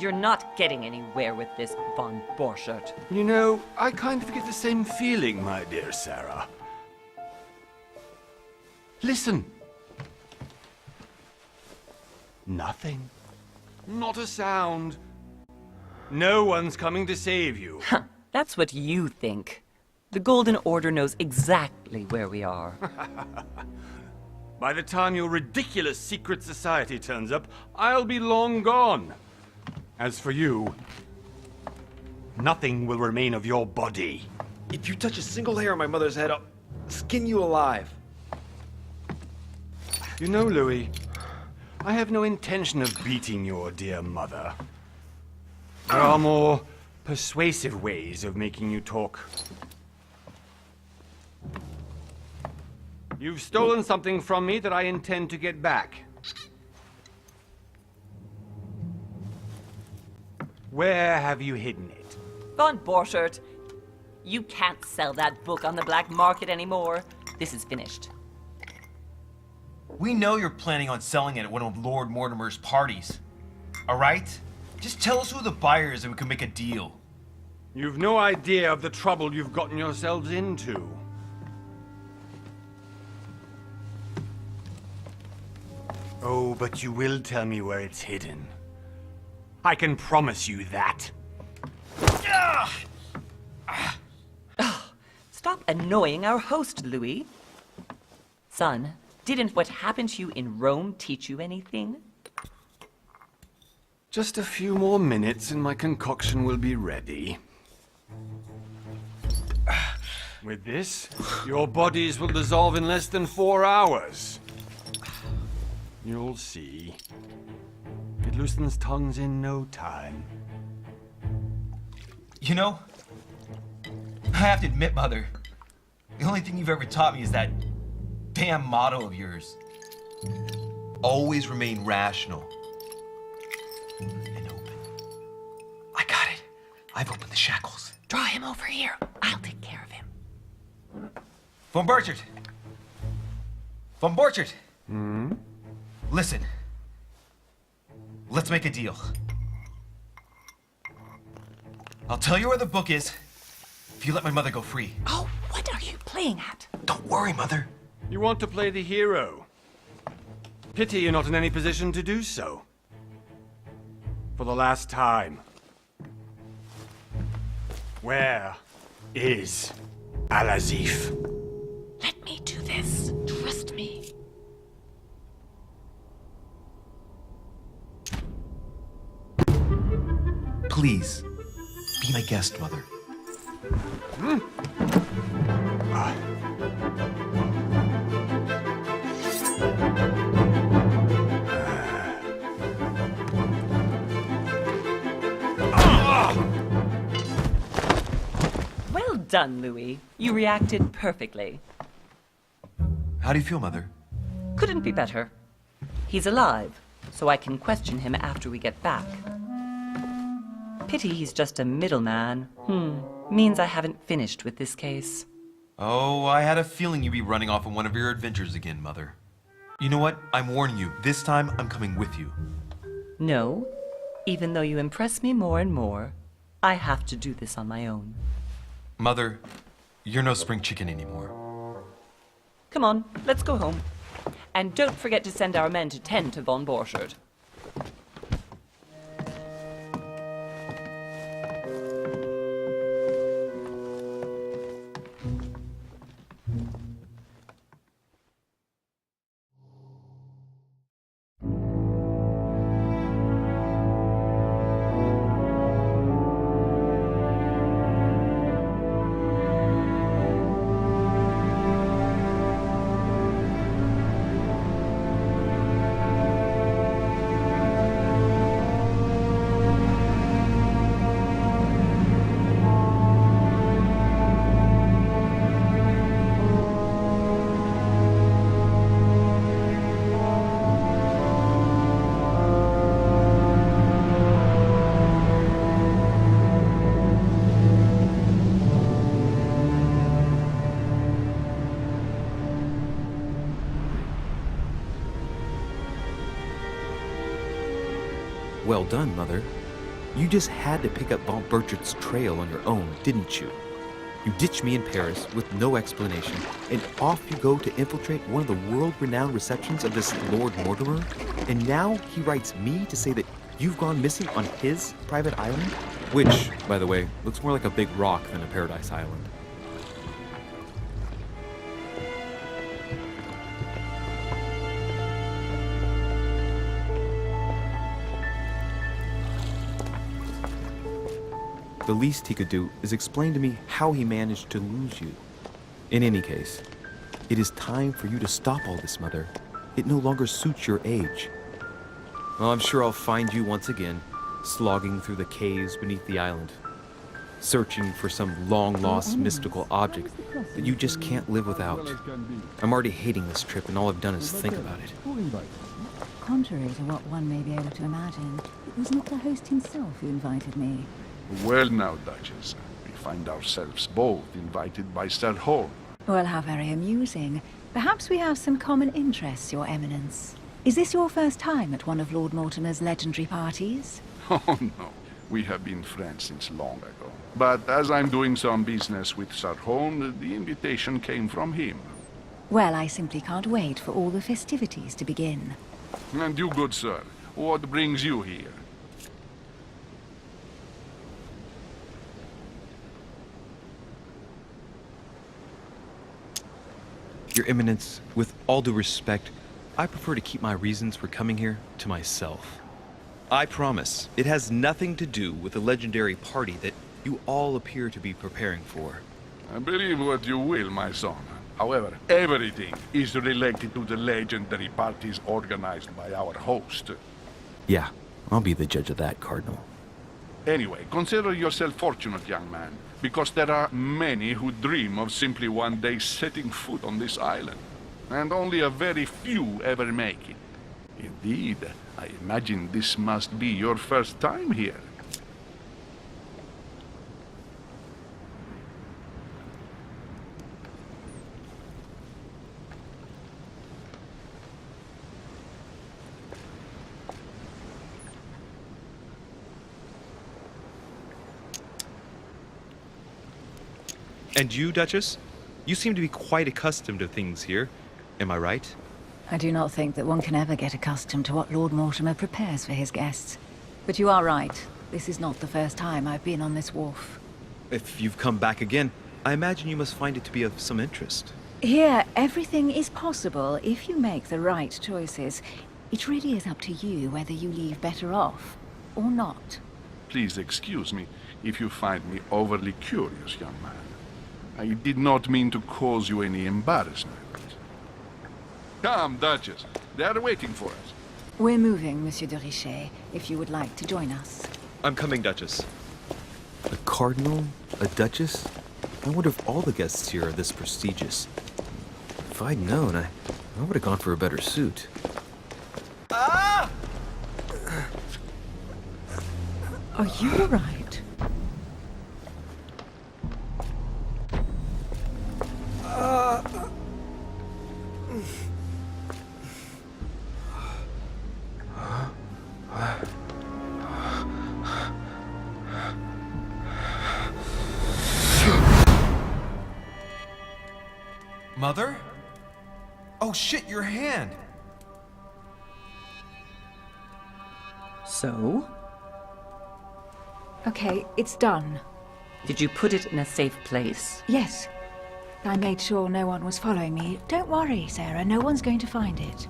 You're not getting anywhere with this, von Borchert. You know, I kind of get the same feeling, my dear Sarah. Listen. Nothing. Not a sound. No one's coming to save you. Huh, that's what you think. The Golden Order knows exactly where we are. By the time your ridiculous secret society turns up, I'll be long gone. As for you, nothing will remain of your body. If you touch a single hair on my mother's head, I'll skin you alive. You know, Louis, I have no intention of beating your dear mother. There are more persuasive ways of making you talk. You've stolen something from me that I intend to get back. Where have you hidden it? Von Borchert, you can't sell that book on the black market anymore. This is finished. We know you're planning on selling it at one of Lord Mortimer's parties. All right? Just tell us who the buyer is and we can make a deal. You've no idea of the trouble you've gotten yourselves into. Oh, but you will tell me where it's hidden. I can promise you that. Stop annoying our host, Louis. Son, didn't what happened to you in Rome teach you anything? Just a few more minutes and my concoction will be ready. With this, your bodies will dissolve in less than 4 hours. You'll see. It loosens tongues in no time. You know, I have to admit, Mother, the only thing you've ever taught me is that damn motto of yours. Always remain rational. And open. I got it. I've opened the shackles. Draw him over here. I'll take care of him. Von Borchert! Von Borchert! Hmm? Listen. Let's make a deal. I'll tell you where the book is if you let my mother go free. Oh, what are you playing at? Don't worry, Mother. You want to play the hero. Pity you're not in any position to do so. For the last time. Where is Al-Azif? Let me do this. Trust me. Please, be my guest, Mother. Well done, Louis. You reacted perfectly. How do you feel, Mother? Couldn't be better. He's alive, so I can question him after we get back. Pity he's just a middleman. Means I haven't finished with this case. Oh, I had a feeling you'd be running off on one of your adventures again, Mother. You know what? I'm warning you. This time, I'm coming with you. No, even though you impress me more and more, I have to do this on my own. Mother, you're no spring chicken anymore. Come on, let's go home. And don't forget to send our men to tend to von Borchert. Well done, Mother. You just had to pick up Von Burchard's trail on your own, didn't you? You ditch me in Paris with no explanation, and off you go to infiltrate one of the world-renowned receptions of this Lord Mortimer? And now he writes me to say that you've gone missing on his private island? Which, by the way, looks more like a big rock than a paradise island. The least he could do is explain to me how he managed to lose you. In any case, it is time for you to stop all this, Mother. It no longer suits your age. Well, I'm sure I'll find you once again, slogging through the caves beneath the island, searching for some long-lost mystical object that you just can't live without. I'm already hating this trip, and all I've done is think about it. Contrary to what one may be able to imagine, it was not the host himself who invited me. Well now, Duchess, we find ourselves both invited by Sir Holm. Well, how very amusing. Perhaps we have some common interests, Your Eminence. Is this your first time at one of Lord Mortimer's legendary parties? Oh no, we have been friends since long ago. But as I'm doing some business with Sir Holm, the invitation came from him. Well, I simply can't wait for all the festivities to begin. And you, good sir, what brings you here? Your Eminence, with all due respect, I prefer to keep my reasons for coming here to myself. I promise, it has nothing to do with the legendary party that you all appear to be preparing for. Believe what you will, my son. However, everything is related to the legendary parties organized by our host. Yeah, I'll be the judge of that, Cardinal. Anyway, consider yourself fortunate, young man, because there are many who dream of simply one day setting foot on this island, and only a very few ever make it. Indeed, I imagine this must be your first time here. And you, Duchess? You seem to be quite accustomed to things here. Am I right? I do not think that one can ever get accustomed to what Lord Mortimer prepares for his guests. But you are right. This is not the first time I've been on this wharf. If you've come back again, I imagine you must find it to be of some interest. Here, everything is possible if you make the right choices. It really is up to you whether you leave better off or not. Please excuse me if you find me overly curious, young man. I did not mean to cause you any embarrassment. Come, Duchess. They are waiting for us. We're moving, Monsieur de Richet, if you would like to join us. I'm coming, Duchess. A cardinal? A duchess? I wonder if all the guests here are this prestigious. If I'd known, I would have gone for a better suit. Are you all right? Mother? Oh shit, your hand! So? Okay, it's done. Did you put it in a safe place? Yes. I made sure no one was following me. Don't worry, Sarah. No one's going to find it.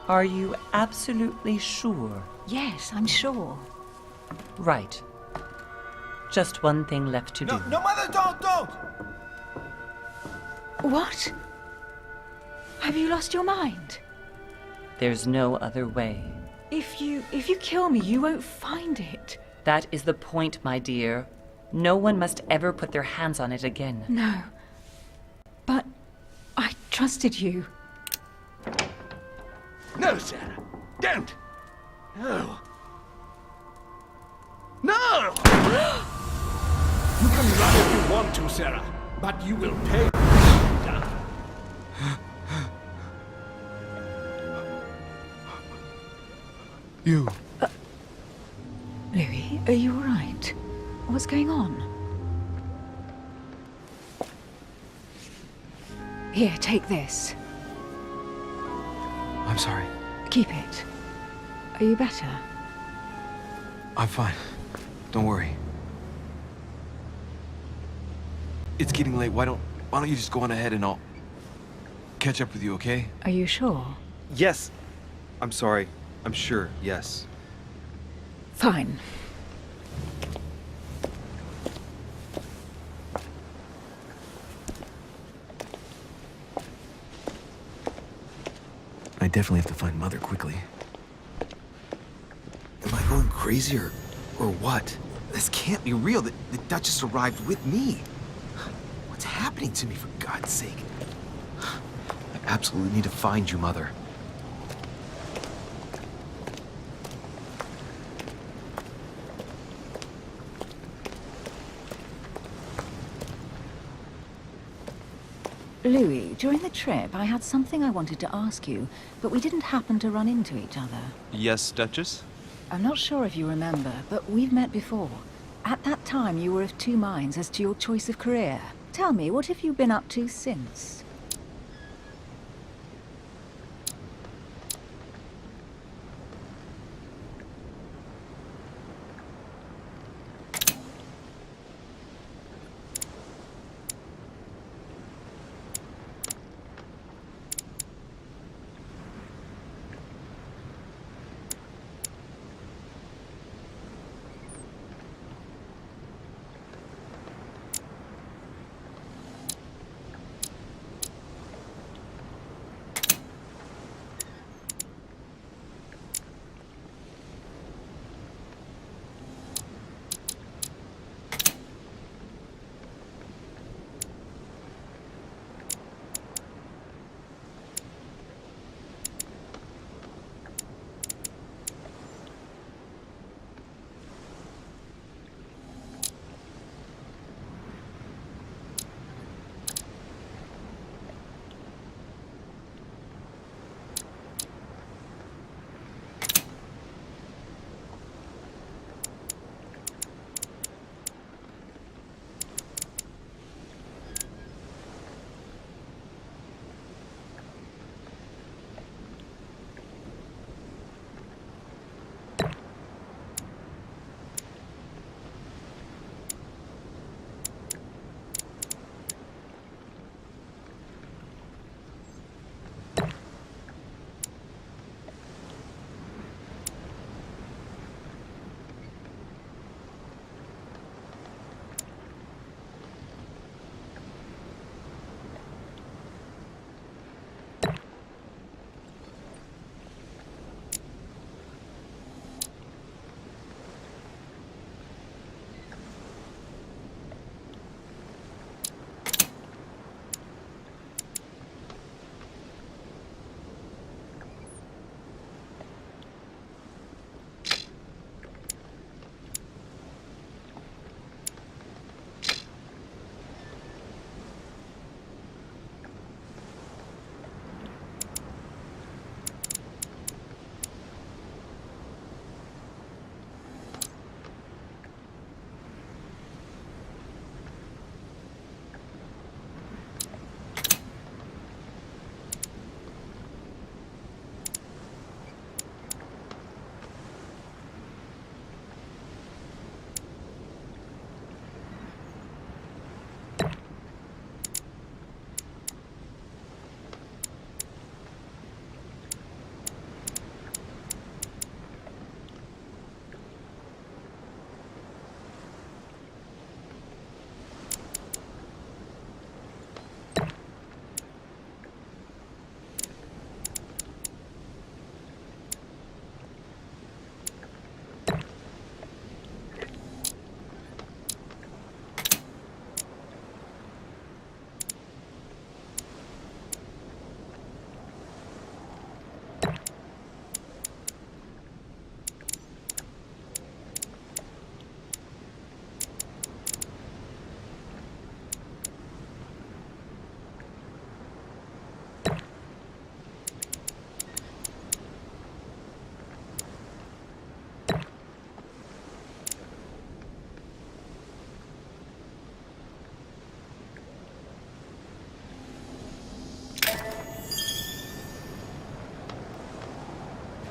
Are you absolutely sure? Yes, I'm sure. Right. Just one thing left to do. No, Mother, don't! What? Have you lost your mind? There's no other way. If you kill me, you won't find it. That is the point, my dear. No one must ever put their hands on it again. No. But I trusted you. No, Sarah. Don't! No. No! You can run if you want to, Sarah, but you will pay. You. Louis, are you all right? What's going on? Here, take this. I'm sorry. Keep it. Are you better? I'm fine. Don't worry. It's getting late. Why don't you just go on ahead and I'll catch up with you, okay? Are you sure? Yes. I'm sorry. I'm sure, yes. Fine. I definitely have to find Mother quickly. Am I going crazy or what? This can't be real. The Duchess arrived with me. What's happening to me, for God's sake? I absolutely need to find you, Mother. Louis, during the trip, I had something I wanted to ask you, but we didn't happen to run into each other. Yes, Duchess? I'm not sure if you remember, but we've met before. At that time, you were of two minds as to your choice of career. Tell me, what have you been up to since?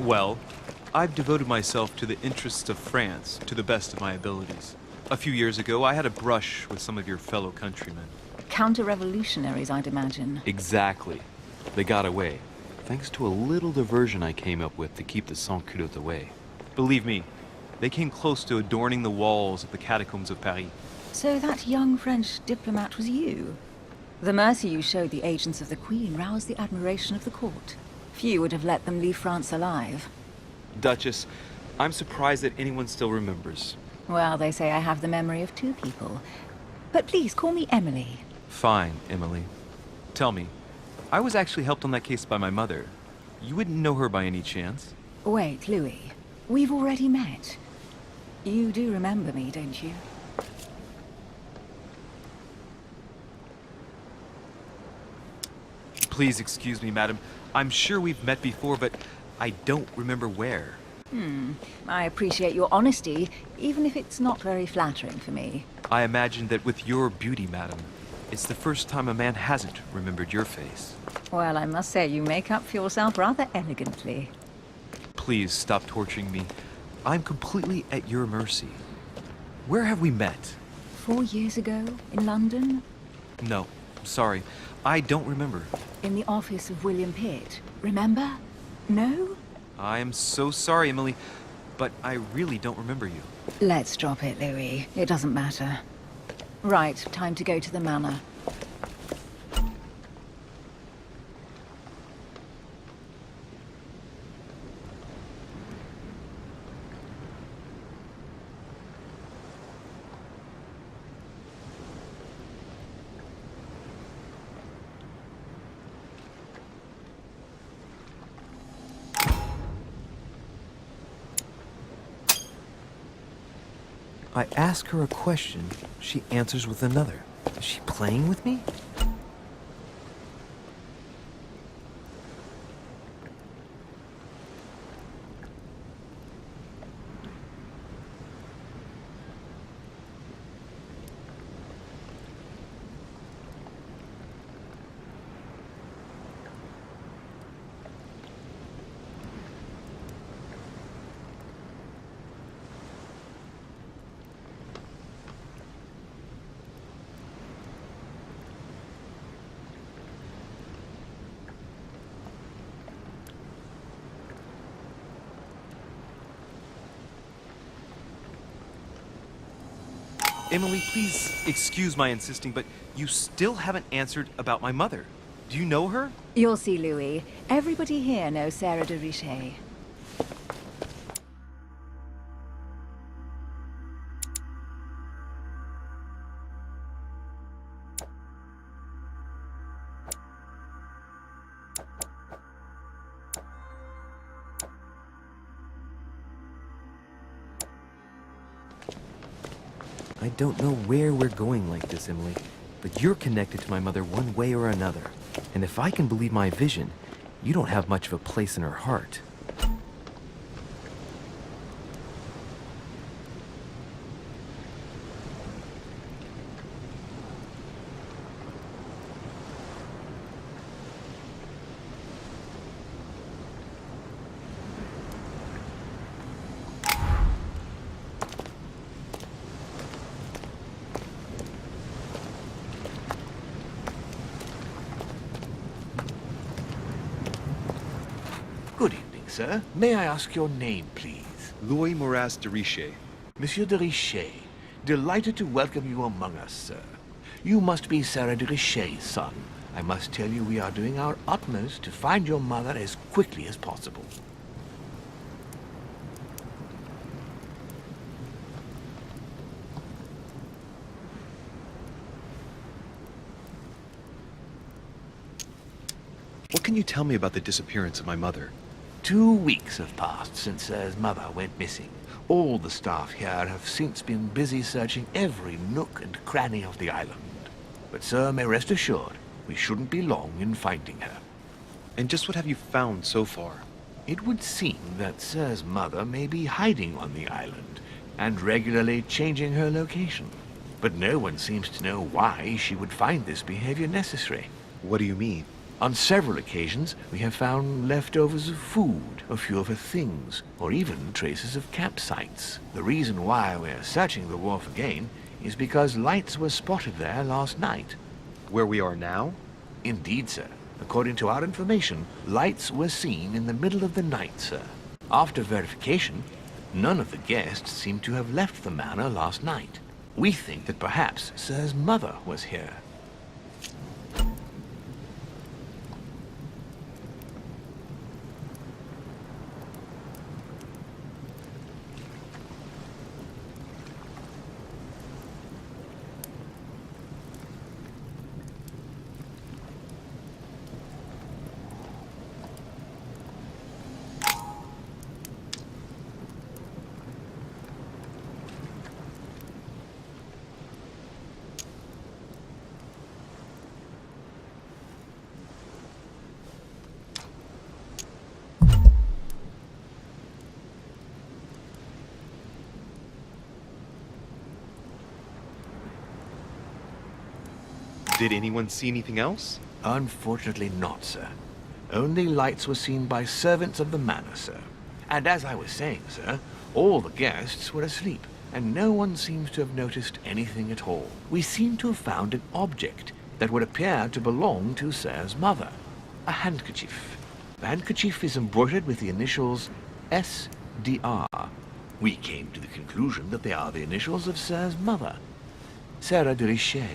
Well, I've devoted myself to the interests of France to the best of my abilities. A few years ago, I had a brush with some of your fellow countrymen. Counter-revolutionaries, I'd imagine. Exactly. They got away, thanks to a little diversion I came up with to keep the sans-culottes away. Believe me, they came close to adorning the walls of the catacombs of Paris. So that young French diplomat was you? The mercy you showed the agents of the Queen roused the admiration of the court. Few would have let them leave France alive. Duchess, I'm surprised that anyone still remembers. Well, they say I have the memory of two people. But please, call me Emily. Fine, Emily. Tell me, I was actually helped on that case by my mother. You wouldn't know her by any chance? Wait, Louis. We've already met. You do remember me, don't you? Please excuse me, madam. I'm sure we've met before, but I don't remember where. I appreciate your honesty, even if it's not very flattering for me. I imagine that with your beauty, madam, it's the first time a man hasn't remembered your face. Well, I must say you make up for yourself rather elegantly. Please stop torturing me. I'm completely at your mercy. Where have we met? 4 years ago, in London, No, sorry. I don't remember. in the office of William Pitt. Remember? No? I am so sorry, Emily, but I really don't remember you. Let's drop it, Louis. It doesn't matter. Right, time to go to the manor. I ask her a question, she answers with another. Is she playing with me? Emily, please excuse my insisting, but you still haven't answered about my mother. Do you know her? You'll see, Louis. Everybody here knows Sarah de Richet. I don't know where we're going like this, Emily, but you're connected to my mother one way or another. And if I can believe my vision, you don't have much of a place in her heart. Good evening, sir. May I ask your name, please? Louis Moras de Richet. Monsieur de Richet. Delighted to welcome you among us, sir. You must be Sarah de Richet's son. I must tell you we are doing our utmost to find your mother as quickly as possible. What can you tell me about the disappearance of my mother? 2 weeks have passed since Sir's mother went missing. All the staff here have since been busy searching every nook and cranny of the island. But Sir may rest assured, we shouldn't be long in finding her. And just what have you found so far? It would seem that Sir's mother may be hiding on the island and regularly changing her location. But no one seems to know why she would find this behavior necessary. What do you mean? On several occasions, we have found leftovers of food, a few of her things, or even traces of campsites. The reason why we're searching the wharf again is because lights were spotted there last night. Where we are now? Indeed, sir. According to our information, lights were seen in the middle of the night, sir. After verification, none of the guests seem to have left the manor last night. We think that perhaps Sir's mother was here. Did anyone see anything else? Unfortunately not, sir. Only lights were seen by servants of the manor, sir. And as I was saying, sir, all the guests were asleep, and no one seems to have noticed anything at all. We seem to have found an object that would appear to belong to Sir's mother. A handkerchief. The handkerchief is embroidered with the initials SDR. We came to the conclusion that they are the initials of Sir's mother, Sarah de Richet.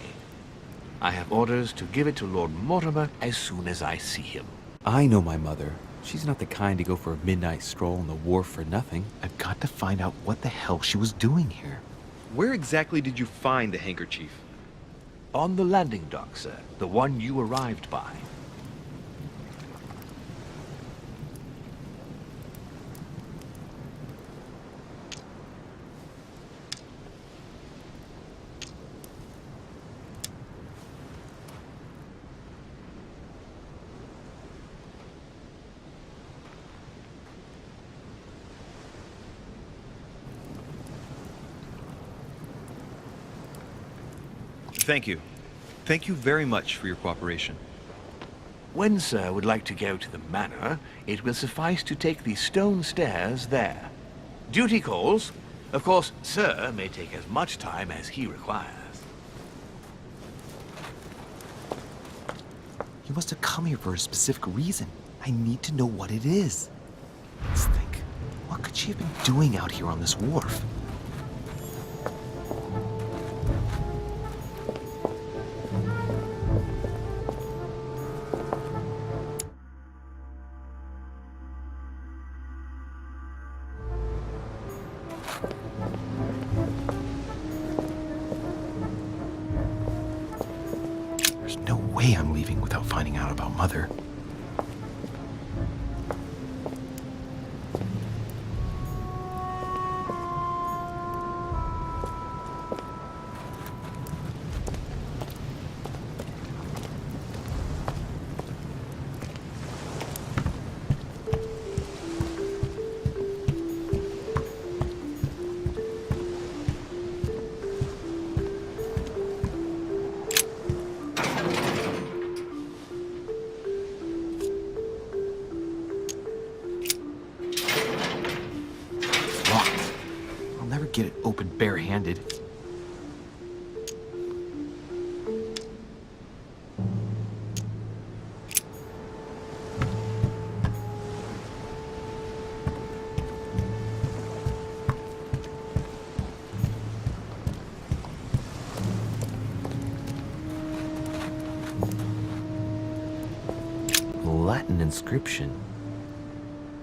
I have orders to give it to Lord Mortimer as soon as I see him. I know my mother. She's not the kind to go for a midnight stroll on the wharf for nothing. I've got to find out what the hell she was doing here. Where exactly did you find the handkerchief? On the landing dock, sir. The one you arrived by. Thank you. Thank you very much for your cooperation. When Sir would like to go to the manor, it will suffice to take the stone stairs there. Duty calls. Of course, Sir may take as much time as he requires. You must have come here for a specific reason. I need to know what it is. Let's think. What could she have been doing out here on this wharf? There's no way I'm leaving without finding out about Mother. Get it open barehanded. Latin inscription.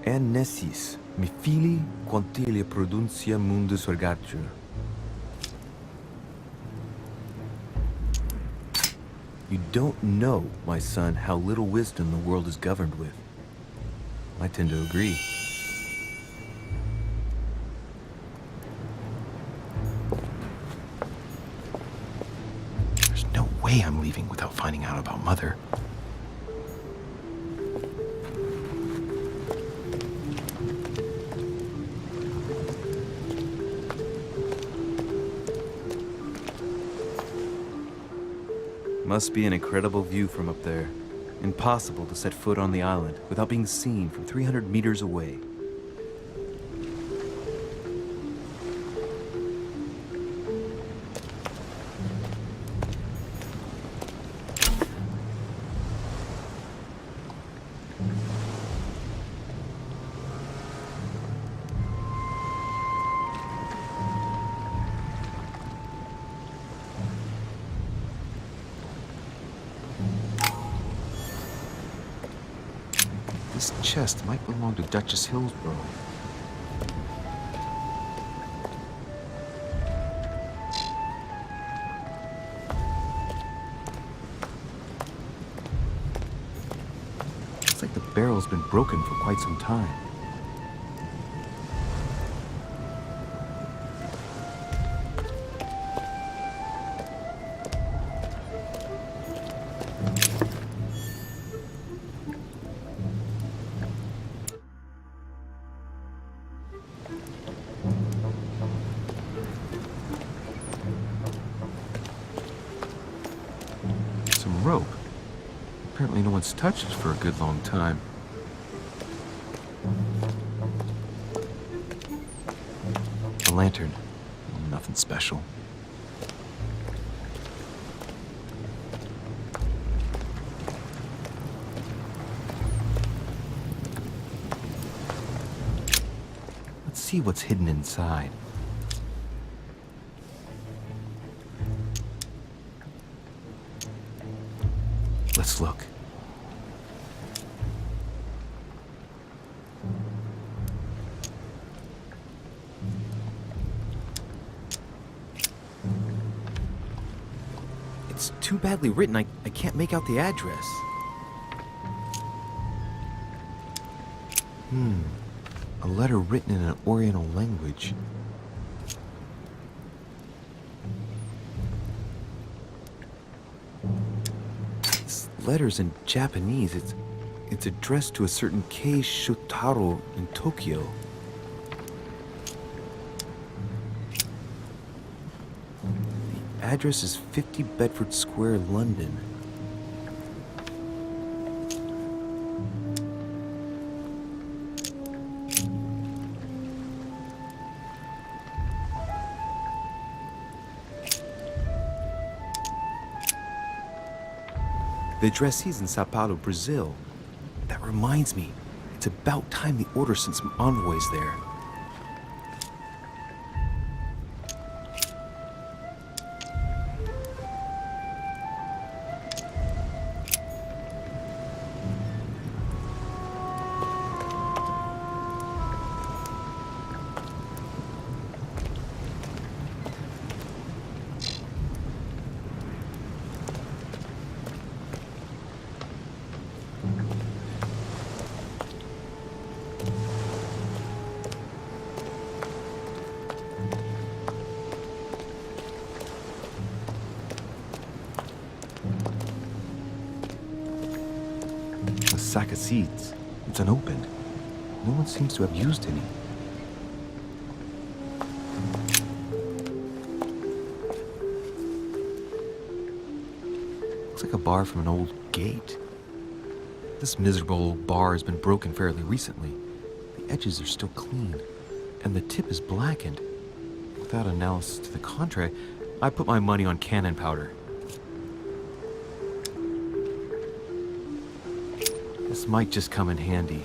Annesis. Mi fili quantilia produncia mundus ergatur. You don't know, my son, how little wisdom the world is governed with. I tend to agree. There's no way I'm leaving without finding out about Mother. Must be an incredible view from up there. Impossible to set foot on the island without being seen from 300 meters away. This chest might belong to Duchess Hillsborough. Looks like the barrel's been broken for quite some time. Some rope. Apparently no one's touched it for a good long time. A lantern. Nothing special. Let's see what's hidden inside. Let's look. It's too badly written, I can't make out the address. A letter written in an Oriental language. This letter's in Japanese. It's addressed to a certain Kei Shotaro in Tokyo. The address is 50 Bedford Square, London. The addressee's in Sao Paulo, Brazil. That reminds me, it's about time the Order sent some envoys there. A sack of seeds. It's unopened. No one seems to have used any. Looks like a bar from an old gate. This miserable old bar has been broken fairly recently. The edges are still clean, and the tip is blackened. Without analysis to the contrary, I put my money on cannon powder. This might just come in handy.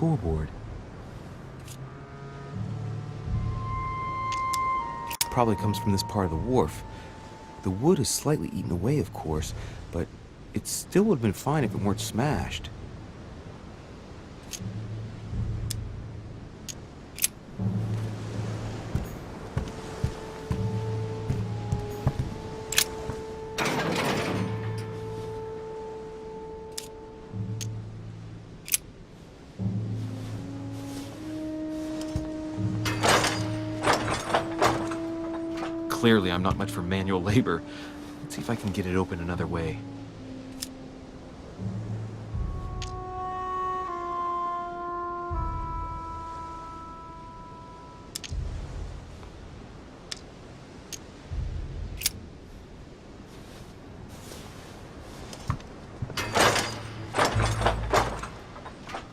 floorboard. Probably comes from this part of the wharf. The wood is slightly eaten away, of course, but it still would have been fine if it weren't smashed. Clearly, I'm not much for manual labor. Let's see if I can get it open another way.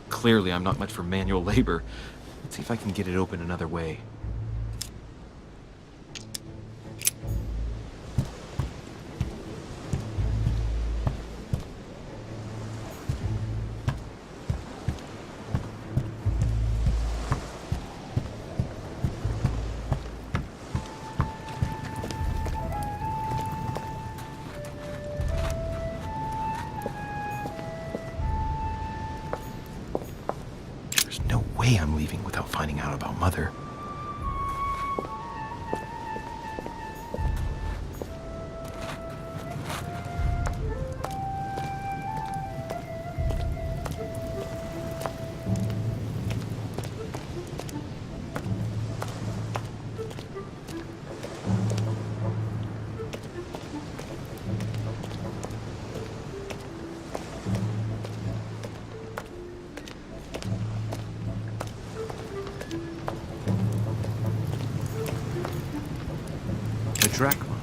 Clearly, I'm not much for manual labor. Let's see if I can get it open another way. There's no way I'm leaving without finding out about Mother. A Drakmar.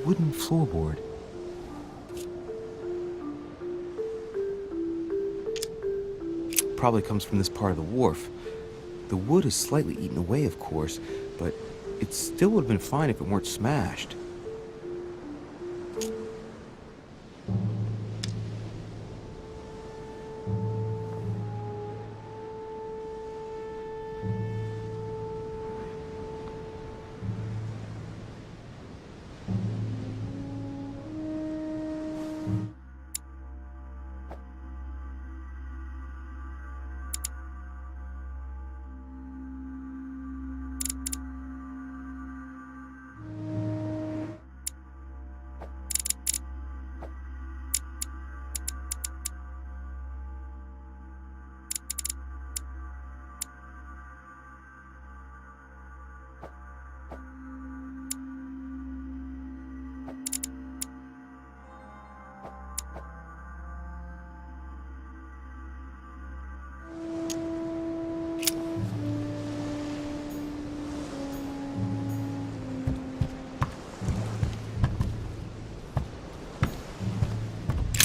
Wooden floorboard. Probably comes from this part of the wharf. The wood is slightly eaten away, of course, but it still would have been fine if it weren't smashed.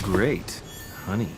great, honey.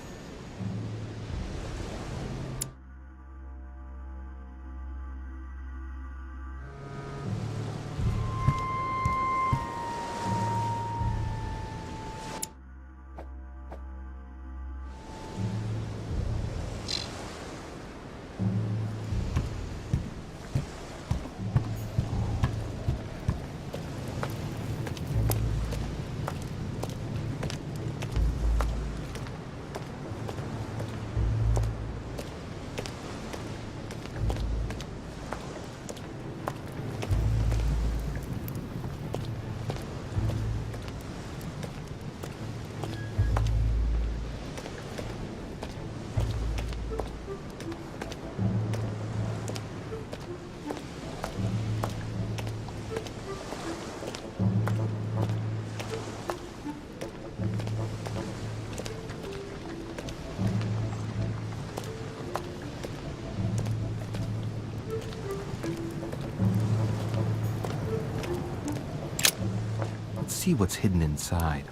Let's see what's hidden inside.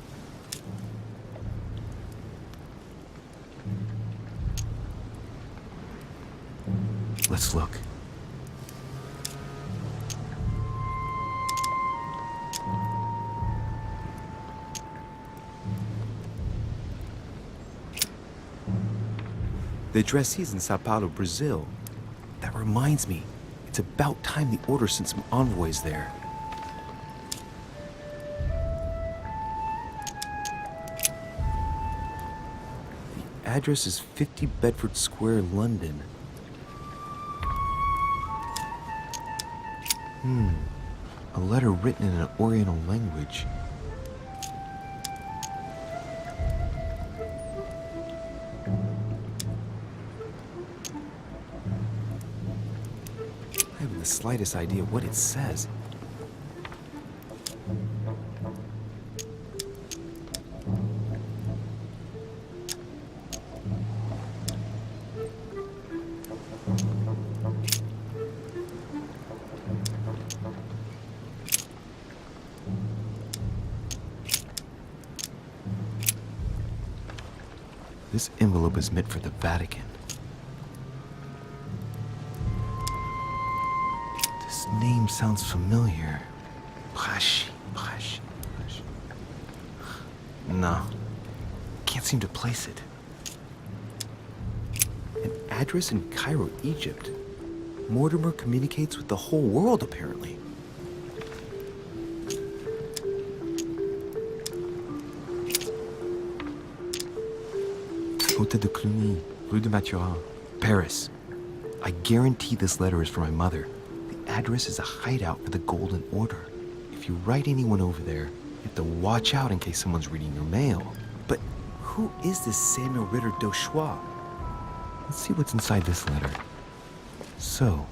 Let's look. The address is in Sao Paulo, Brazil. That reminds me, it's about time the Order sent some envoys there. The address is 50 Bedford Square, London. A letter written in an Oriental language. I haven't the slightest idea what it says. This envelope is meant for the Vatican. This name sounds familiar. Braschi. No, can't seem to place it. An address in Cairo, Egypt. Mortimer communicates with the whole world, apparently. Hôtel de Cluny, Rue de Mathurin, Paris. I guarantee this letter is for my mother. The address is a hideout for the Golden Order. If you write anyone over there, you have to watch out in case someone's reading your mail. But who is this Samuel Ritter d'Auchois? Let's see what's inside this letter. So,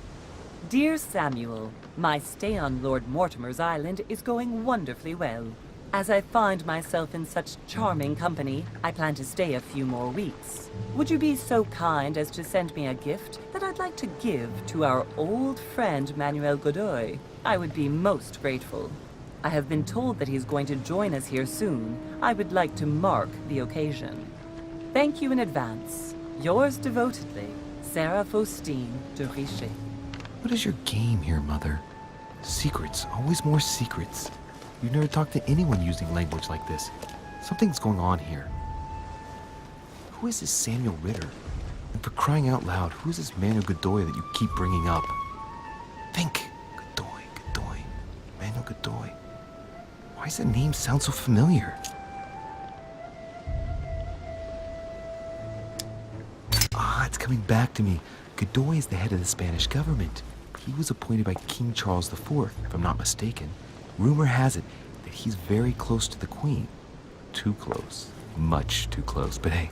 Dear Samuel, my stay on Lord Mortimer's island is going wonderfully well. As I find myself in such charming company, I plan to stay a few more weeks. Would you be so kind as to send me a gift that I'd like to give to our old friend Manuel Godoy? I would be most grateful. I have been told that he's going to join us here soon. I would like to mark the occasion. Thank you in advance. Yours devotedly, Sarah Faustine de Richet. what is your game here, Mother? Secrets, always more secrets. You've never talked to anyone using language like this. Something's going on here. Who is this Samuel Ritter? And for crying out loud, who is this Manuel Godoy that you keep bringing up? Think. Godoy. Manuel Godoy. Why does that name sound so familiar? Ah, it's coming back to me. Godoy is the head of the Spanish government. He was appointed by King Charles IV, if I'm not mistaken. Rumor has it that he's very close to the Queen. Too close. Much too close. But hey,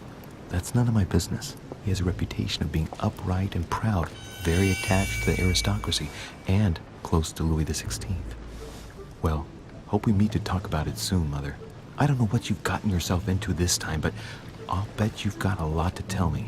that's none of my business. He has a reputation of being upright and proud, very attached to the aristocracy, and close to Louis XVI. Well, hope we meet to talk about it soon, Mother. I don't know what you've gotten yourself into this time, but I'll bet you've got a lot to tell me.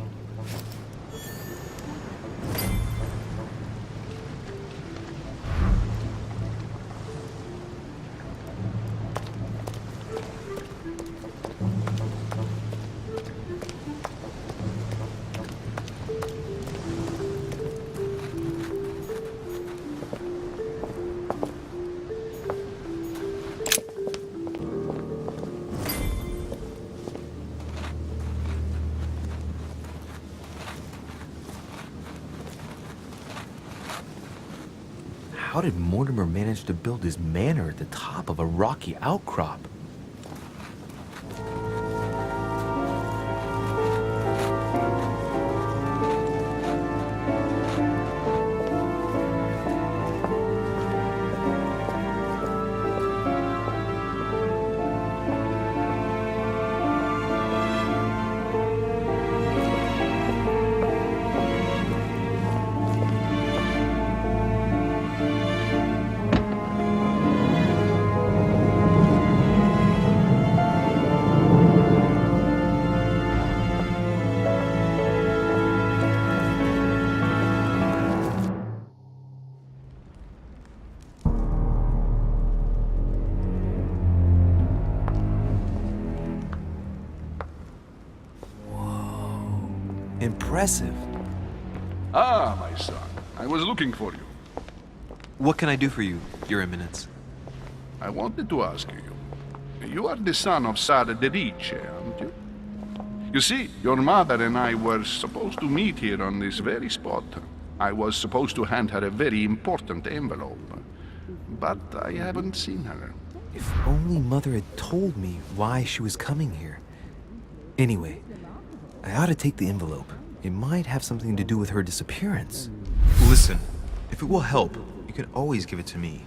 How did Mortimer manage to build his manor at the top of a rocky outcrop? Impressive. Ah, my son. I was looking for you. What can I do for you, Your Eminence? I wanted to ask you. You are the son of Sara de Riche, aren't you? You see, your mother and I were supposed to meet here on this very spot. I was supposed to hand her a very important envelope. But I haven't seen her. If only Mother had told me why she was coming here. Anyway, I ought to take the envelope. It might have something to do with her disappearance. Listen, if it will help, you can always give it to me.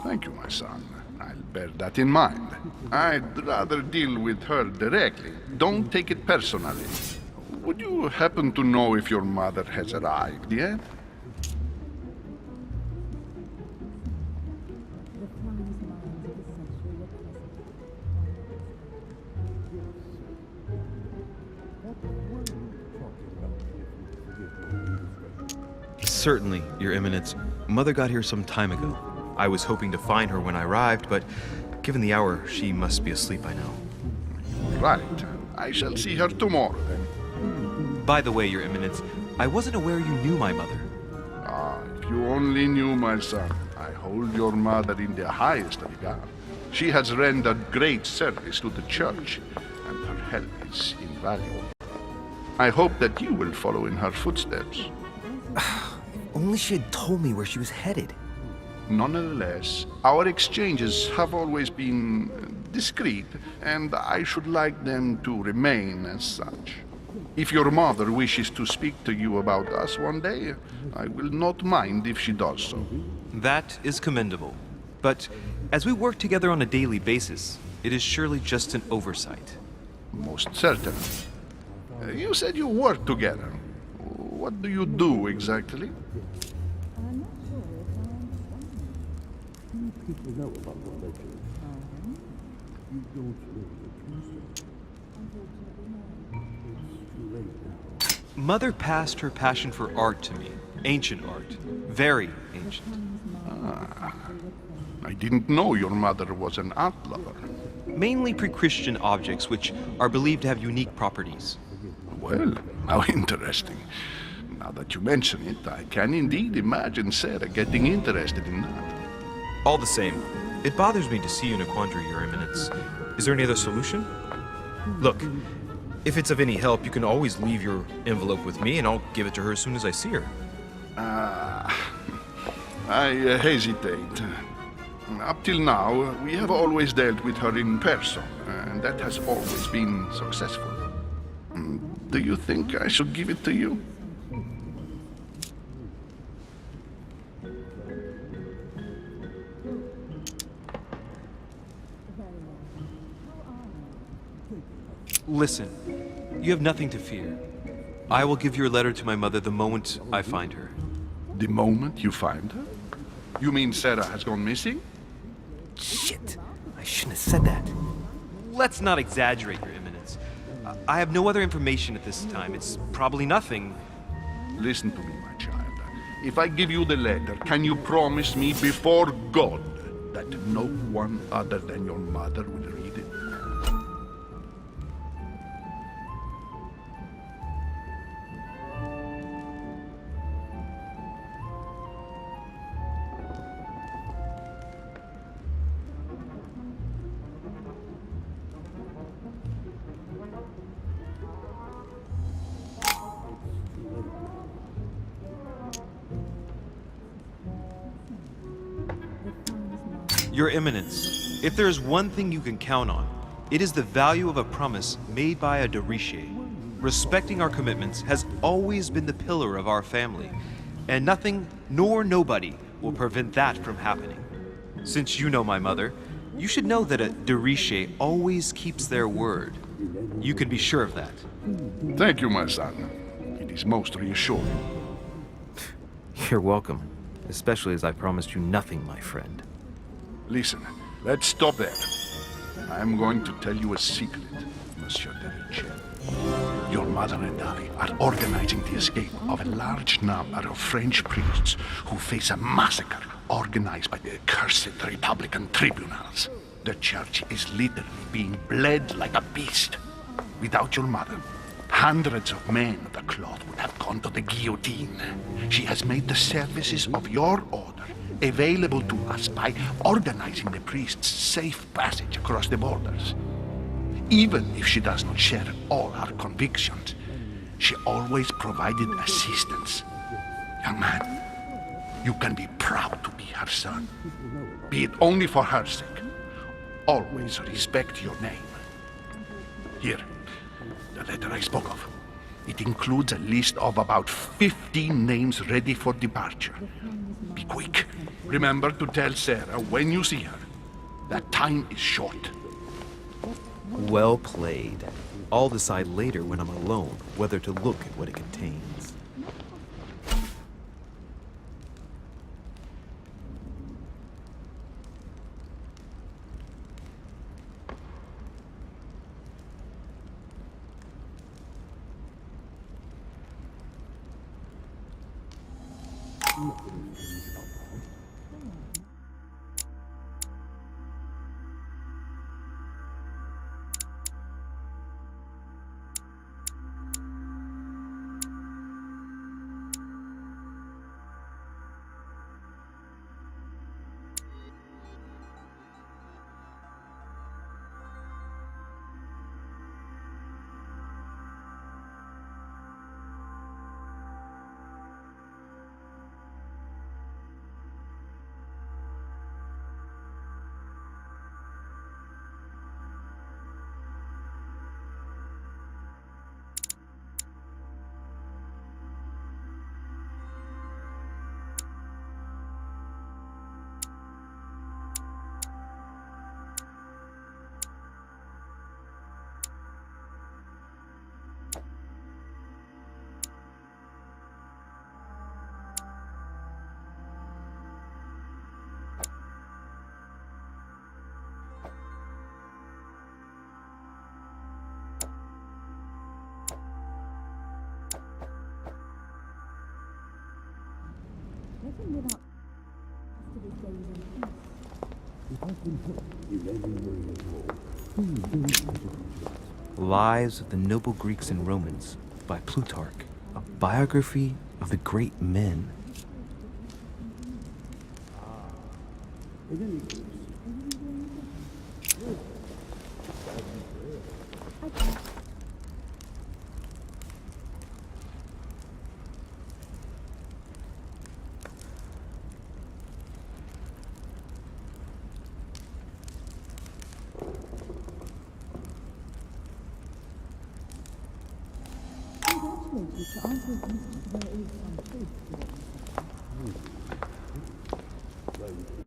Thank you, my son. I'll bear that in mind. I'd rather deal with her directly. Don't take it personally. Would you happen to know if your mother has arrived yet? Certainly, Your Eminence. Mother got here some time ago. I was hoping to find her when I arrived, but given the hour, she must be asleep by now. Right. I shall see her tomorrow, then. By the way, Your Eminence, I wasn't aware you knew my mother. Ah, if you only knew, my son. I hold your mother in the highest regard. She has rendered great service to the church, and her help is invaluable. I hope that you will follow in her footsteps. Only she had told me where she was headed. Nonetheless, our exchanges have always been discreet, and I should like them to remain as such. If your mother wishes to speak to you about us one day, I will not mind if she does so. That is commendable. But as we work together on a daily basis, it is surely just an oversight. Most certainly. You said you work together. What do you do exactly? Mother passed her passion for art to me. Ancient art. Very ancient. I didn't know your mother was an art lover. Mainly pre-Christian objects which are believed to have unique properties. Well, how interesting. Now that you mention it, I can indeed imagine Sarah getting interested in that. All the same, it bothers me to see you in a quandary, Your Eminence. Is there any other solution? Look, if it's of any help, you can always leave your envelope with me and I'll give it to her as soon as I see her. I hesitate. Up till now, we have always dealt with her in person, and that has always been successful. Do you think I should give it to you? Listen, you have nothing to fear. I will give your letter to my mother the moment I find her. The moment you find her? You mean Sarah has gone missing? Shit! I shouldn't have said that. Let's not exaggerate, Your Eminence. I have no other information at this time. It's probably nothing. Listen to me, my child. if I give you the letter, can you promise me before God that no one other than your mother will read it? Your Eminence, if there is one thing you can count on, it is the value of a promise made by a de Richet. Respecting our commitments has always been the pillar of our family, and nothing nor nobody will prevent that from happening. Since you know my mother, you should know that a de Richet always keeps their word. You can be sure of that. Thank you, my son. It is most reassuring. You're welcome. Especially as I promised you nothing, my friend. Listen, let's stop there. I'm going to tell you a secret, Monsieur de Richet. Your mother and I are organizing the escape of a large number of French priests who face a massacre organized by the accursed Republican tribunals. The church is literally being bled like a beast. Without your mother, hundreds of men of the cloth would have gone to the guillotine. She has made the services of your order available to us by organizing the priests' safe passage across the borders. Even if she does not share all our convictions, she always provided assistance. Young man, you can be proud to be her son. Be it only for her sake. Always respect your name. Here, the letter I spoke of. It includes a list of about 15 names ready for departure. Be quick. Remember to tell Sarah when you see her that time is short. Well played. I'll decide later when I'm alone whether to look at what it contains. Lives of the Noble Greeks and Romans by Plutarch, a biography of the great men.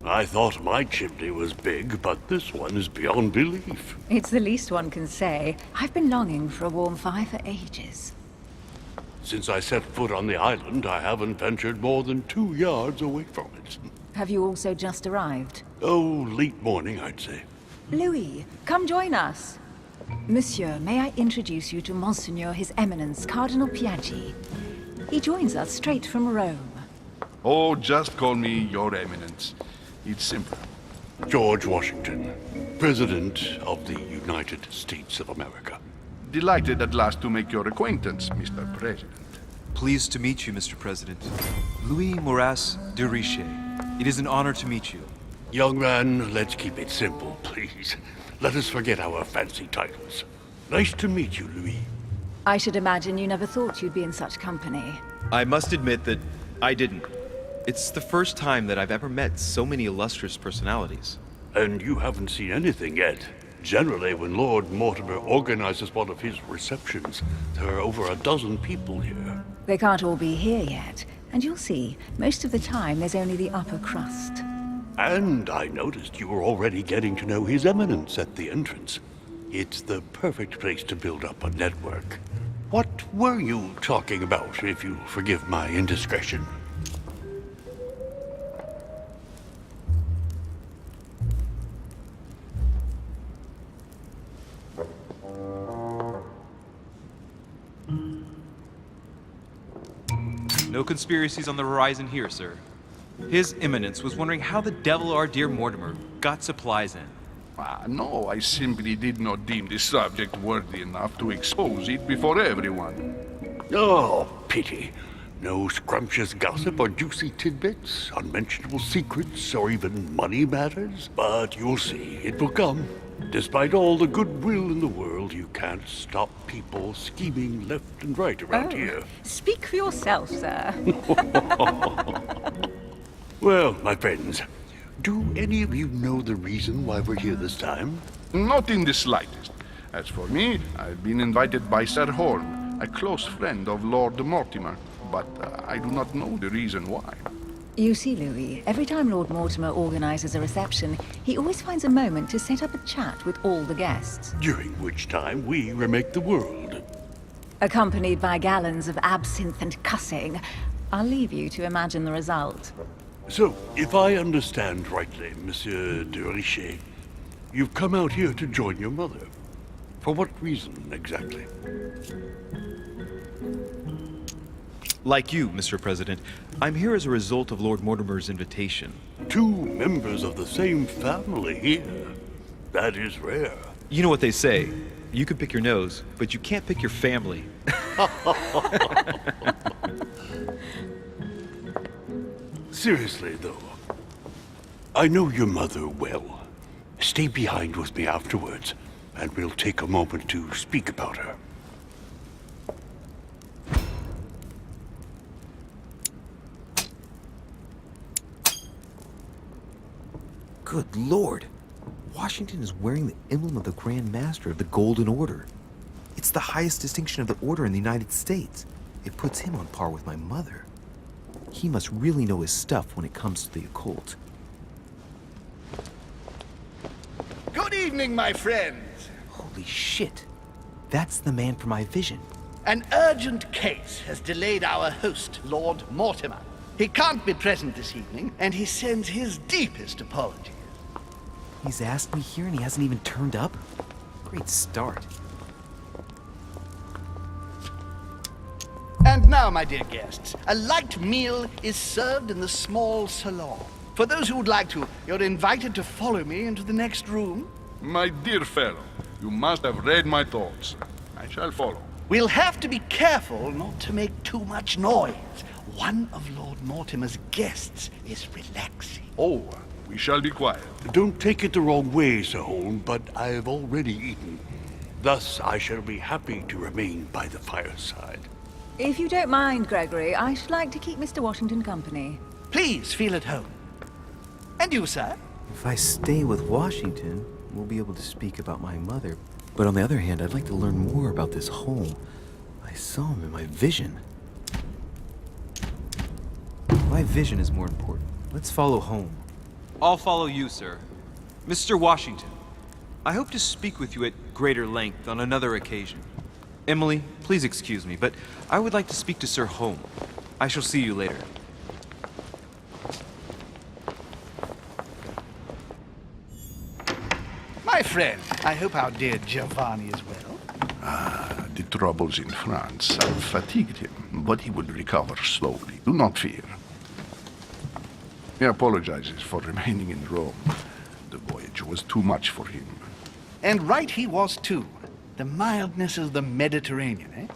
I thought my chimney was big, but this one is beyond belief. It's the least one can say. I've been longing for a warm fire for ages. Since I set foot on the island, I haven't ventured more than 2 yards away from it. Have you also just arrived? Oh, late morning, I'd say. Louis, come join us. Monsieur, may I introduce you to Monseigneur His Eminence, Cardinal Piaggi. He joins us straight from Rome. Oh, just call me Your Eminence. It's simple. George Washington, President of the United States of America. Delighted at last to make your acquaintance, Mr. President. Pleased to meet you, Mr. President. Louis Moras de Richet. It is an honor to meet you. Young man, let's keep it simple, please. Let us forget our fancy titles. Nice to meet you, Louis. I should imagine you never thought you'd be in such company. I must admit that I didn't. It's the first time that I've ever met so many illustrious personalities. And you haven't seen anything yet. Generally, when Lord Mortimer organizes one of his receptions, there are over a dozen people here. They can't all be here yet, and you'll see, most of the time there's only the upper crust. And I noticed you were already getting to know His Eminence at the entrance. It's the perfect place to build up a network. What were you talking about, if you forgive my indiscretion? No conspiracies on the horizon here, sir. His Eminence was wondering how the devil our dear Mortimer got supplies in. No, I simply did not deem this subject worthy enough to expose it before everyone. Oh, pity. No scrumptious gossip or juicy tidbits, unmentionable secrets, or even money matters. But you'll see, it will come. Despite all the goodwill in the world, you can't stop people scheming left and right around here. Speak for yourself, sir. Well, my friends, do any of you know the reason why we're here this time? Not in the slightest. As for me, I've been invited by Sir Horn, a close friend of Lord Mortimer, but I do not know the reason why. You see, Louis, every time Lord Mortimer organizes a reception, he always finds a moment to set up a chat with all the guests. During which time we remake the world. Accompanied by gallons of absinthe and cussing. I'll leave you to imagine the result. So, if I understand rightly, Monsieur de Richet, you've come out here to join your mother. For what reason, exactly? Like you, Mr. President, I'm here as a result of Lord Mortimer's invitation. 2 members of the same family here. That is rare. You know what they say. You can pick your nose, but you can't pick your family. Seriously, though, I know your mother well. Stay behind with me afterwards, and we'll take a moment to speak about her. Good Lord! Washington is wearing the emblem of the Grand Master of the Golden Order. It's the highest distinction of the Order in the United States. It puts him on par with my mother. He must really know his stuff when it comes to the occult. Good evening, my friends. Holy shit! That's the man for my vision. An urgent case has delayed our host, Lord Mortimer. He can't be present this evening, and he sends his deepest apologies. He's asked me here and he hasn't even turned up? Great start. And now, my dear guests, a light meal is served in the small salon. For those who would like to, you're invited to follow me into the next room. My dear fellow, you must have read my thoughts. I shall follow. We'll have to be careful not to make too much noise. One of Lord Mortimer's guests is relaxing. Oh, we shall be quiet. Don't take it the wrong way, Sir Holm, but I have already eaten. Thus, I shall be happy to remain by the fireside. If you don't mind, Gregory, I should like to keep Mr. Washington company. Please feel at home. And you, sir? If I stay with Washington, we'll be able to speak about my mother. But on the other hand, I'd like to learn more about this home. I saw him in my vision. My vision is more important. Let's follow home. I'll follow you, sir. Mr. Washington, I hope to speak with you at greater length on another occasion. Emily, please excuse me, but I would like to speak to Sir Holm. I shall see you later. My friend, I hope our dear Giovanni is well. The troubles in France have fatigued him, but he will recover slowly. Do not fear. He apologizes for remaining in Rome. The voyage was too much for him. And right he was, too. The mildness of the Mediterranean, eh?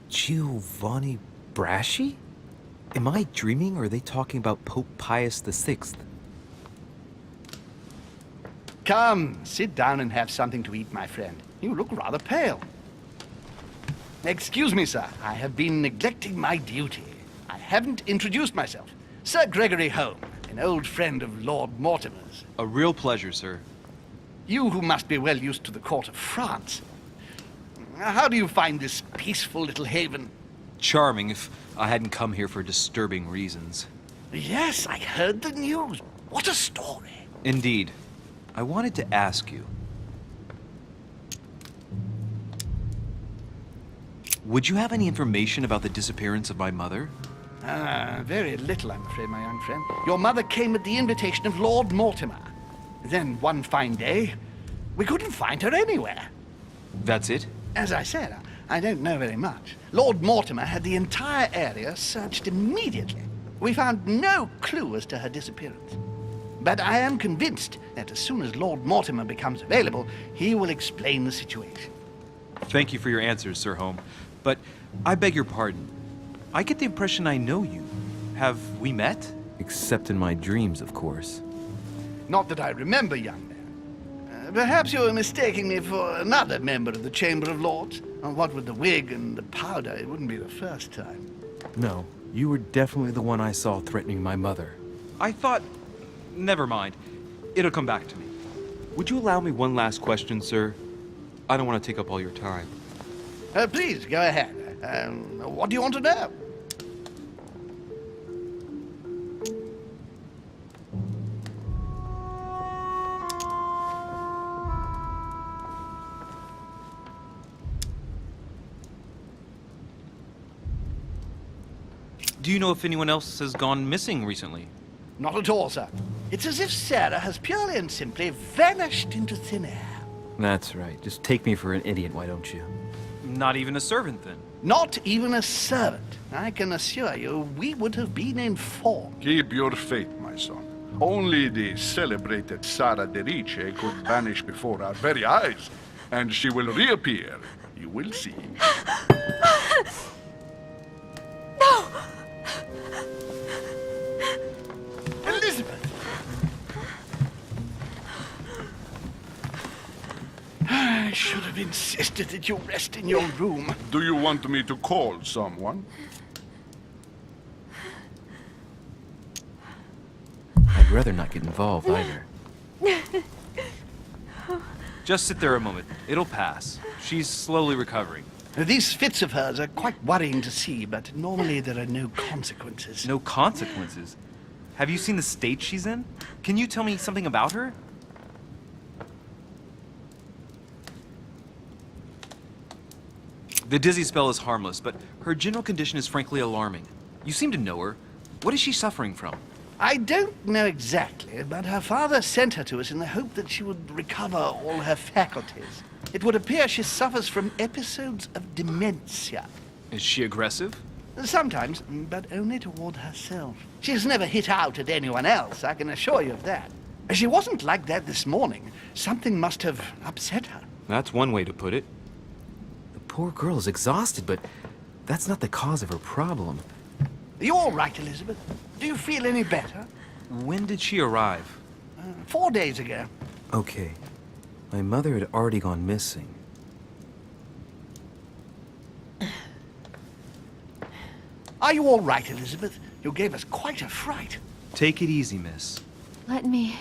Giovanni Braschi? Am I dreaming, or are they talking about Pope Pius VI? Come, sit down and have something to eat, my friend. You look rather pale. Excuse me, sir. I have been neglecting my duty. I haven't introduced myself. Sir Gregory Home, an old friend of Lord Mortimer's. A real pleasure, sir. You who must be well used to the court of France. How do you find this peaceful little haven? Charming if I hadn't come here for disturbing reasons. Yes, I heard the news. What a story. Indeed. I wanted to ask you. Would you have any information about the disappearance of my mother? Very little, I'm afraid, my young friend. Your mother came at the invitation of Lord Mortimer. Then, one fine day, we couldn't find her anywhere. That's it? As I said, I don't know very much. Lord Mortimer had the entire area searched immediately. We found no clue as to her disappearance. But I am convinced that as soon as Lord Mortimer becomes available, he will explain the situation. Thank you for your answers, Sir Home. But I beg your pardon. I get the impression I know you. Have we met? Except in my dreams, of course. Not that I remember, young man. Perhaps you are mistaking me for another member of the Chamber of Lords. What with the wig and the powder, it wouldn't be the first time. No, you were definitely the one I saw threatening my mother. I thought... Never mind. It'll come back to me. Would you allow me one last question, sir? I don't want to take up all your time. Please, go ahead. What do you want to know? Do you know if anyone else has gone missing recently? Not at all, sir. It's as if Sarah has purely and simply vanished into thin air. That's right. Just take me for an idiot, why don't you? Not even a servant, then? Not even a servant. I can assure you, we would have been informed. Keep your faith, my son. Only the celebrated Sara de Rice could vanish before our very eyes, and she will reappear. You will see. No! Elizabeth! I should have insisted that you rest in your room. Do you want me to call someone? I'd rather not get involved either. Just sit there a moment. It'll pass. She's slowly recovering. These fits of hers are quite worrying to see, but normally there are no consequences. No consequences? Have you seen the state she's in? Can you tell me something about her? The dizzy spell is harmless, but her general condition is frankly alarming. You seem to know her. What is she suffering from? I don't know exactly, but her father sent her to us in the hope that she would recover all her faculties. It would appear she suffers from episodes of dementia. Is she aggressive? Sometimes, but only toward herself. She has never hit out at anyone else, I can assure you of that. She wasn't like that this morning. Something must have upset her. That's one way to put it. The poor girl is exhausted, but that's not the cause of her problem. Are you all right, Elizabeth? Do you feel any better? When did she arrive? 4 days ago. Okay. My mother had already gone missing. Are you all right, Elizabeth? You gave us quite a fright. Take it easy, miss. Let me...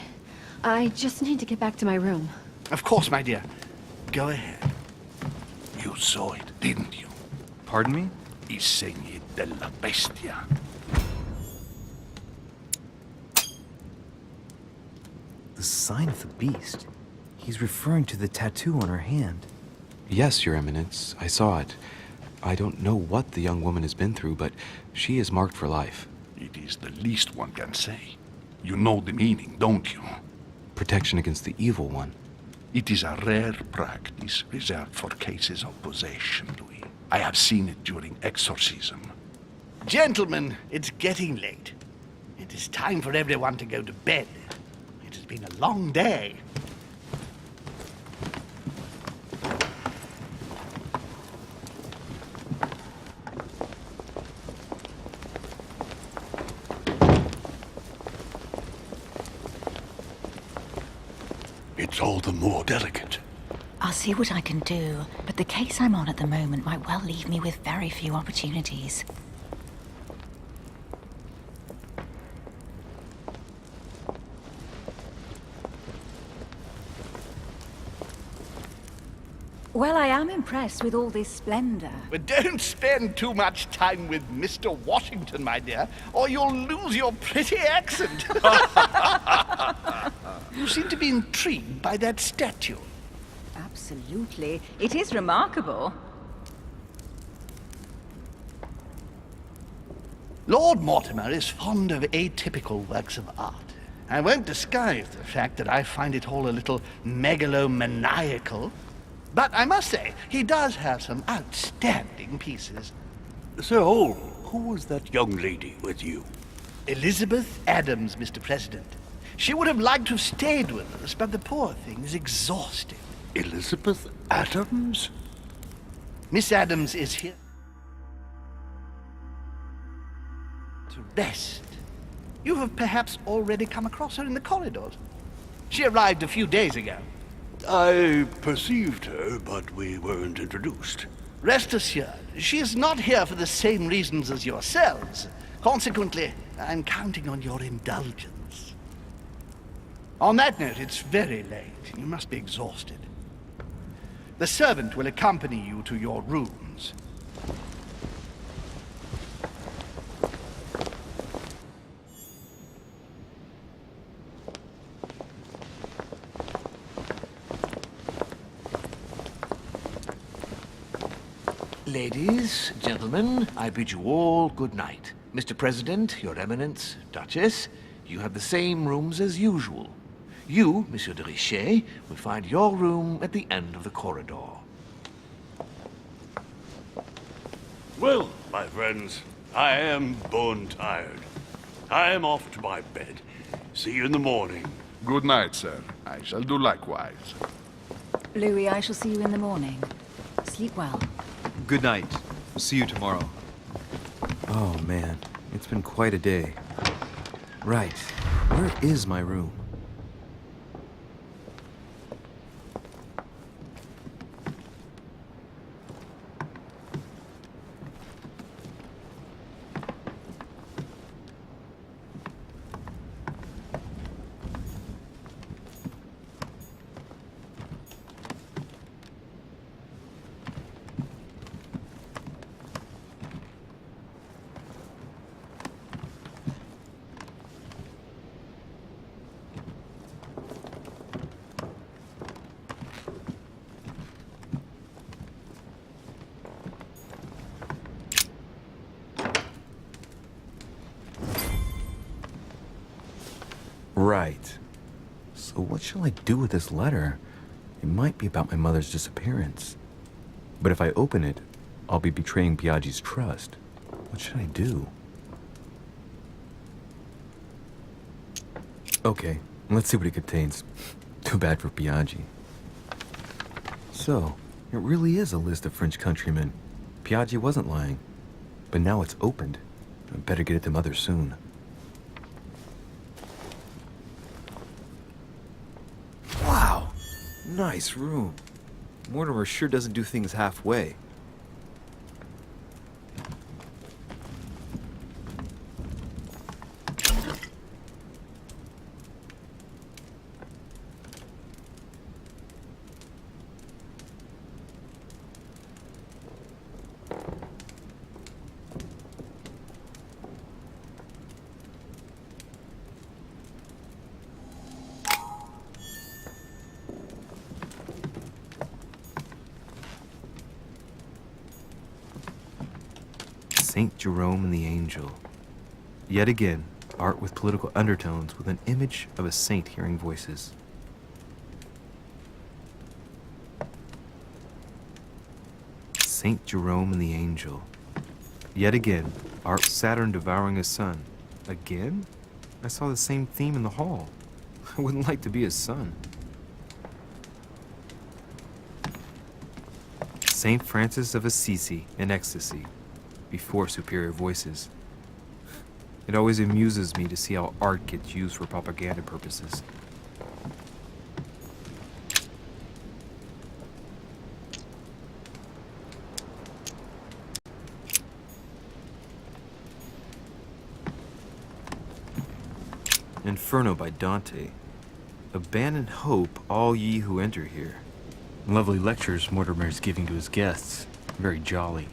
I just need to get back to my room. Of course, my dear. Go ahead. You saw it, didn't you? Pardon me? I segni della bestia. The sign of the beast. He's referring to the tattoo on her hand. Yes, Your Eminence, I saw it. I don't know what the young woman has been through, but she is marked for life. It is the least one can say. You know the meaning, don't you? Protection against the evil one. It is a rare practice reserved for cases of possession, Louis. I have seen it during exorcism. Gentlemen, it's getting late. It is time for everyone to go to bed. It has been a long day. It's all the more delicate. I'll see what I can do, but the case I'm on at the moment might well leave me with very few opportunities. Well, I am impressed with all this splendor. But don't spend too much time with Mr. Washington, my dear, or you'll lose your pretty accent. You seem to be intrigued by that statue. Absolutely. It is remarkable. Lord Mortimer is fond of atypical works of art. I won't disguise the fact that I find it all a little megalomaniacal. But I must say, he does have some outstanding pieces. Sir Holm, who was that young lady with you? Elizabeth Adams, Mr. President. She would have liked to have stayed with us, but the poor thing is exhausted. Elizabeth Adams? Miss Adams is here to rest. You have perhaps already come across her in the corridors. She arrived a few days ago. I perceived her, but we weren't introduced. Rest assured, she is not here for the same reasons as yourselves. Consequently, I'm counting on your indulgence. On that note, it's very late. You must be exhausted. The servant will accompany you to your rooms. Ladies, gentlemen, I bid you all good night. Mr. President, Your Eminence, Duchess, you have the same rooms as usual. You, Monsieur de Richet, will find your room at the end of the corridor. Well, my friends, I am bone tired. I am off to my bed. See you in the morning. Good night, sir. I shall do likewise. Louis, I shall see you in the morning. Sleep well. Good night. See you tomorrow. Oh man, it's been quite a day. Right, where is my room? Right. So what shall I do with this letter? It might be about my mother's disappearance. But if I open it, I'll be betraying Biaggi's trust. What should I do? Okay, let's see what it contains. Too bad for Biaggi. So, it really is a list of French countrymen. Biaggi wasn't lying. But now it's opened. I better get it to Mother soon. Wow! Nice room. Mortimer sure doesn't do things halfway. Saint Jerome and the Angel. Yet again, art with political undertones with an image of a saint hearing voices. Saint Jerome and the Angel. Yet again, our Saturn devouring his son. Again? I saw the same theme in the hall. I wouldn't like to be his son. Saint Francis of Assisi in ecstasy, before superior voices. It always amuses me to see how art gets used for propaganda purposes. Inferno by Dante. Abandon hope, all ye who enter here. Lovely lectures Mortimer's giving to his guests. Very jolly.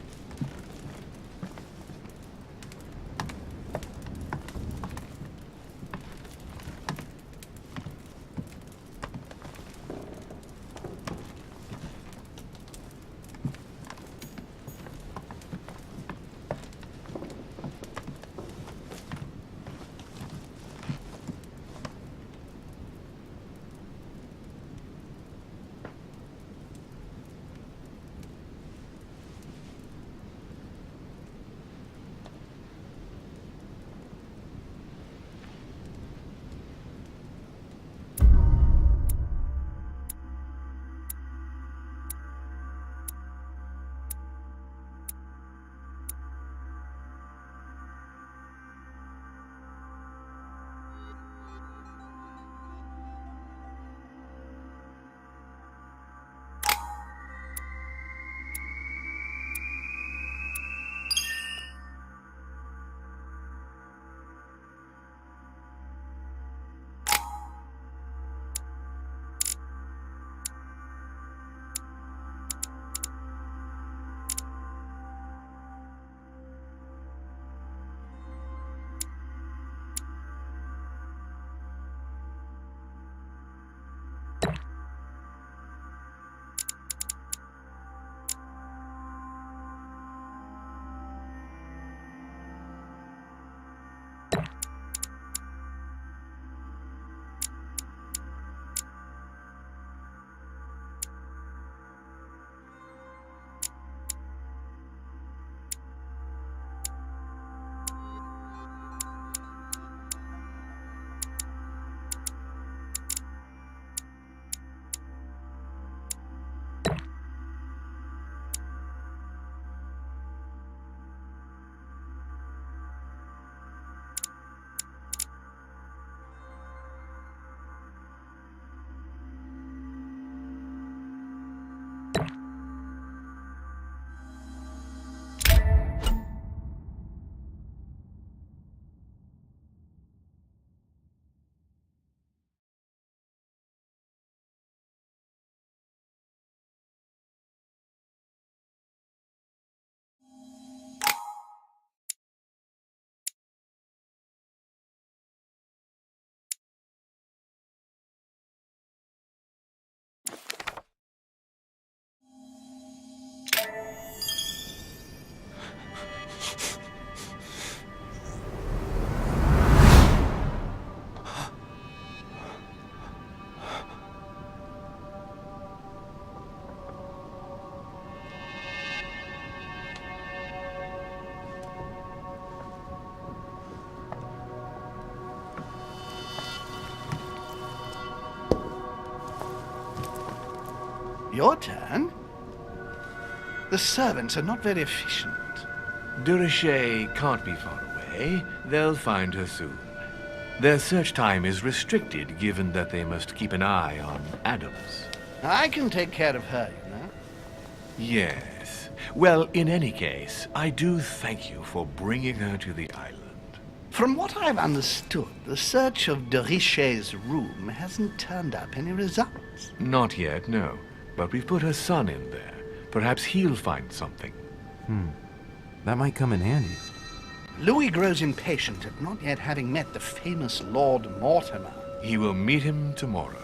Your turn? The servants are not very efficient. De Richet can't be far away. They'll find her soon. Their search time is restricted, given that they must keep an eye on Adams. I can take care of her, you know. Yes. Well, in any case, I do thank you for bringing her to the island. From what I've understood, the search of de Richet's room hasn't turned up any results. Not yet, no. But we've put her son in there. Perhaps he'll find something. That might come in handy. Louis grows impatient at not yet having met the famous Lord Mortimer. He will meet him tomorrow.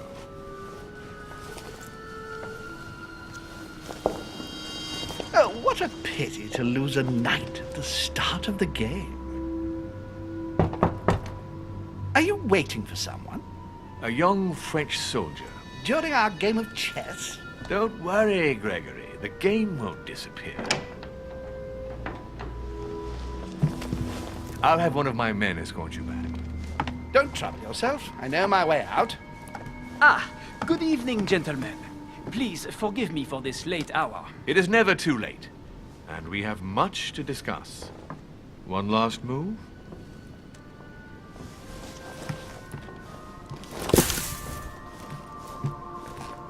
Oh, what a pity to lose a knight at the start of the game. Are you waiting for someone? A young French soldier. During our game of chess? Don't worry, Gregory. The game won't disappear. I'll have one of my men escort you back. Don't trouble yourself. I know my way out. Ah, good evening, gentlemen. Please forgive me for this late hour. It is never too late, and we have much to discuss. One last move?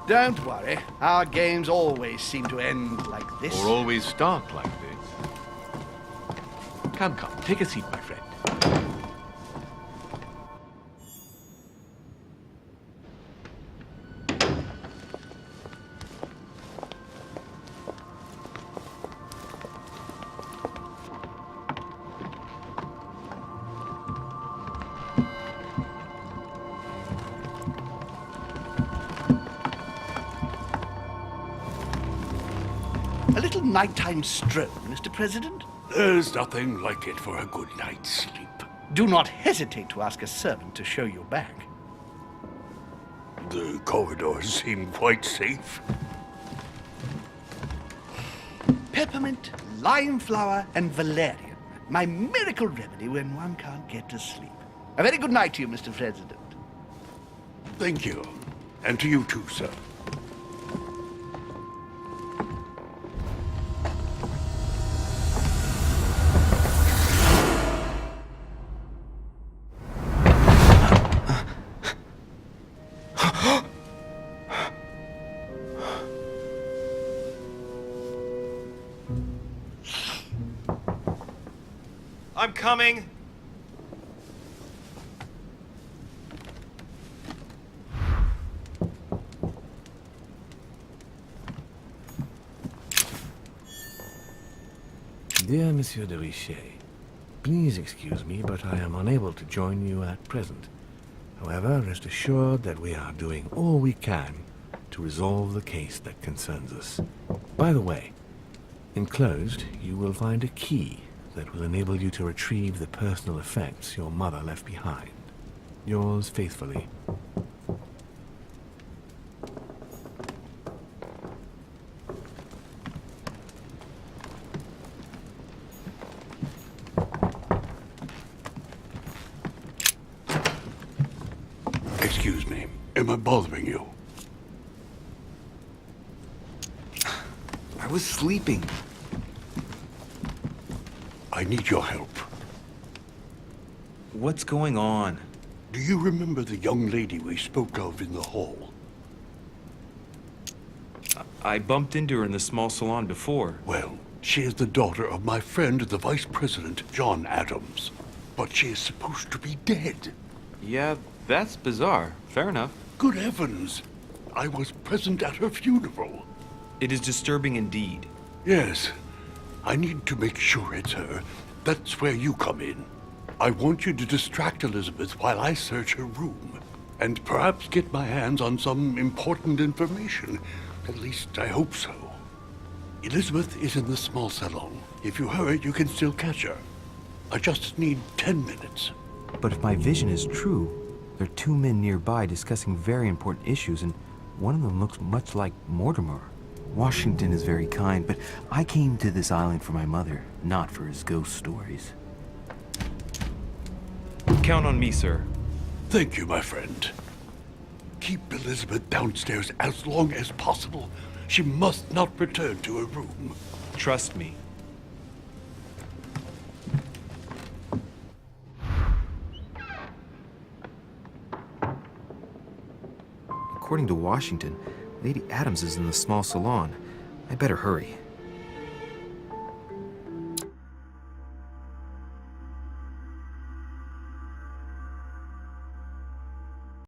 Don't worry. Our games always seem to end like this. Or always start like this. Come, take a seat, my friend. A little nighttime stroll, Mr. President? There's nothing like it for a good night's sleep. Do not hesitate to ask a servant to show you back. The corridors seem quite safe. Peppermint, lime flower, and valerian. My miracle remedy when one can't get to sleep. A very good night to you, Mr. President. Thank you. And to you too, sir. I'm coming. Dear Monsieur de Richet, please excuse me, but I am unable to join you at present. However, rest assured that we are doing all we can to resolve the case that concerns us. By the way, enclosed, you will find a key that will enable you to retrieve the personal effects your mother left behind. Yours faithfully. Excuse me. Am I bothering you? I was sleeping. I need your help. What's going on? Do you remember the young lady we spoke of in the hall? I bumped into her in the small salon before. Well, she is the daughter of my friend, the Vice President, John Adams. But she is supposed to be dead. Yeah, that's bizarre. Fair enough. Good heavens! I was present at her funeral. It is disturbing indeed. Yes. I need to make sure it's her. That's where you come in. I want you to distract Elizabeth while I search her room. And perhaps get my hands on some important information. At least, I hope so. Elizabeth is in the small salon. If you hurry, you can still catch her. I just need 10 minutes. But if my vision is true, there are two men nearby discussing very important issues, and one of them looks much like Mortimer. Washington is very kind, but I came to this island for my mother, not for his ghost stories. Count on me, sir. Thank you, my friend. Keep Elizabeth downstairs as long as possible. She must not return to her room. Trust me. According to Washington, Lady Adams is in the small salon. I better hurry.